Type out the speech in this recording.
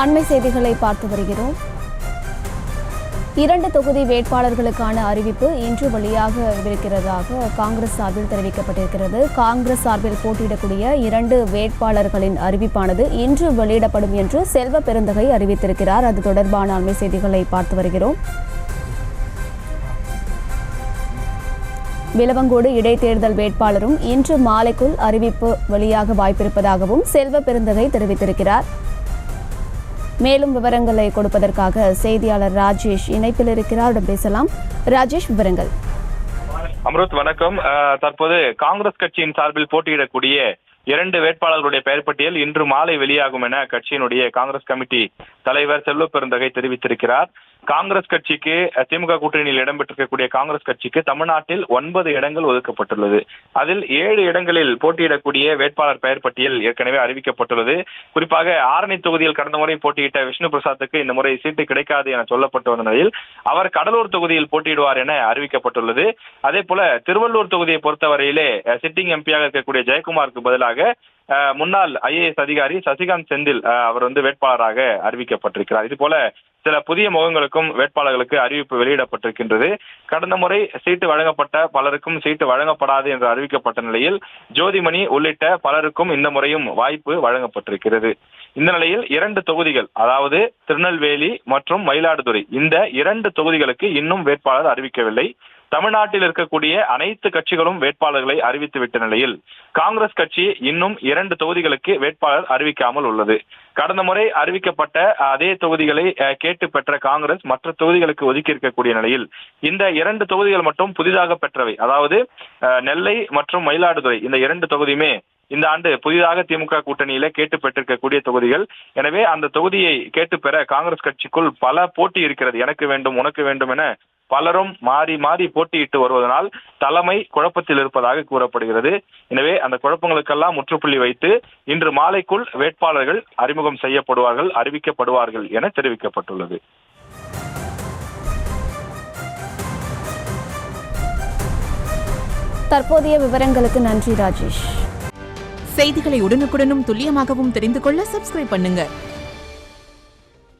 அண்மை செய்திகளை பார்த்து வருகிறோம். 2 தொகுதி வேட்பாளர்களுக்கான அறிவிப்பு இன்று வெளியாகவிருக்கிறதாக காங்கிரஸ் சார்பில் தெரிவிக்கப்பட்டிருக்கிறது. காங்கிரஸ் சார்பில் போட்டியிடக்கூடிய 2 வேட்பாளர்களின் அறிவிப்பானது இன்று வெளியிடப்படும் என்று செல்வ பெருந்தகை அறிவித்திருக்கிறார். அது தொடர்பான அண்மை செய்திகளை பார்த்து வருகிறோம். விளவங்கோடு இடைத்தேர்தல் வேட்பாளரும் இன்று மாலைக்குள் அறிவிப்பு வெளியாக வாய்ப்பிருப்பதாகவும் செல்வ பெருந்தகை தெரிவித்திருக்கிறார். மேலும் விவரங்களை கொடுப்பதற்காக செய்தியாளர் ராஜேஷ் இணைப்பில் இருக்கிறார். பேசலாம். ராஜேஷ், விவரங்கள். அம்ருத், வணக்கம். தற்போது காங்கிரஸ் கட்சியின் சார்பில் போட்டியிடக்கூடிய 2 வேட்பாளர்களுடைய பெயர் பட்டியல் இன்று மாலை வெளியாகும் என கட்சியினுடைய காங்கிரஸ் கமிட்டி தலைவர் செல்வ பெருந்தகை தெரிவித்திருக்கிறார். காங்கிரஸ் கட்சிக்கு, திமுக கூட்டணியில் இடம்பெற்றிருக்கக்கூடிய காங்கிரஸ் கட்சிக்கு தமிழ்நாட்டில் 9 இடங்கள் ஒதுக்கப்பட்டுள்ளது. அதில் 7 இடங்களில் போட்டியிடக்கூடிய வேட்பாளர் பெயர் பட்டியல் ஏற்கனவே அறிவிக்கப்பட்டுள்ளது. குறிப்பாக ஆரணி தொகுதியில் கடந்த முறை போட்டியிட்ட விஷ்ணு பிரசாத்துக்கு இந்த முறை சீட்டு கிடைக்காது என சொல்லப்பட்டு வந்த நிலையில் அவர் கடலூர் தொகுதியில் போட்டியிடுவார் என அறிவிக்கப்பட்டுள்ளது. அதே போல திருவள்ளூர் தொகுதியை பொறுத்தவரையிலே சிட்டிங் எம்பியாக இருக்கக்கூடிய ஜெயக்குமாருக்கு பதிலாக முன்னாள் IAS அதிகாரி சசிகாந்த் செந்தில் அவர் வேட்பாளராக அறிவிக்கப்பட்டிருக்கிறார். இது போல சில புதிய முகங்களுக்கும் வேட்பாளர்களுக்கு அறிவிப்பு வெளியிடப்பட்டிருக்கின்றது. கடந்த முறை சீட்டு வழங்கப்பட்ட பலருக்கும் சீட்டு வழங்கப்படாது என்று அறிவிக்கப்பட்ட நிலையில் ஜோதிமணி உள்ளிட்ட பலருக்கும் இந்த முறையும் வாய்ப்பு வழங்கப்பட்டிருக்கிறது. இந்த நிலையில் 2 தொகுதிகள், அதாவது திருநெல்வேலி மற்றும் மயிலாடுதுறை, இந்த 2 தொகுதிகளுக்கு இன்னும் வேட்பாளர் அறிவிக்கவில்லை. தமிழ்நாட்டில் இருக்கக்கூடிய அனைத்து கட்சிகளும் வேட்பாளர்களை அறிவித்துவிட்ட நிலையில் காங்கிரஸ் கட்சி இன்னும் 2 தொகுதிகளுக்கு வேட்பாளர் அறிவிக்காமல் உள்ளது. கடந்த முறை அறிவிக்கப்பட்ட அதே தொகுதிகளை கேட்டு பெற்ற காங்கிரஸ் மற்ற தொகுதிகளுக்கு ஒதுக்கி இருக்கக்கூடிய நிலையில் இந்த 2 தொகுதிகள் மட்டும் புதிதாக பெற்றவை, அதாவது நெல்லை மற்றும் மயிலாடுதுறை, இந்த 2 தொகுதியுமே இந்த ஆண்டு புதிதாக திமுக கூட்டணியில கேட்டு பெற்றிருக்கக்கூடிய தொகுதிகள். எனவே அந்த தொகுதியை கேட்டு பெற காங்கிரஸ் கட்சிக்குள் பல போட்டி இருக்கிறது. எனக்கு வேண்டும், உனக்கு வேண்டும் என பலரும் மாறி மாறி போட்டியிட்டு வருவதனால் தலைமை குழப்பத்தில் இருப்பதாக கூறப்படுகிறது. எனவே அந்த குழப்பங்களுக்கெல்லாம் முற்றுப்புள்ளி வைத்து இன்று மாலைக்குள் வேட்பாளர்கள் அறிமுகம் செய்யப்படுவார்கள், அறிவிக்கப்படுவார்கள் என தெரிவிக்கப்பட்டுள்ளது. தற்போதைய விவரங்களுக்கு நன்றி ராஜேஷ். செய்திகளை உடனுக்குடனும் துல்லியமாகவும் தெரிந்து கொள்ள சப்ஸ்கிரைப் பண்ணுங்க.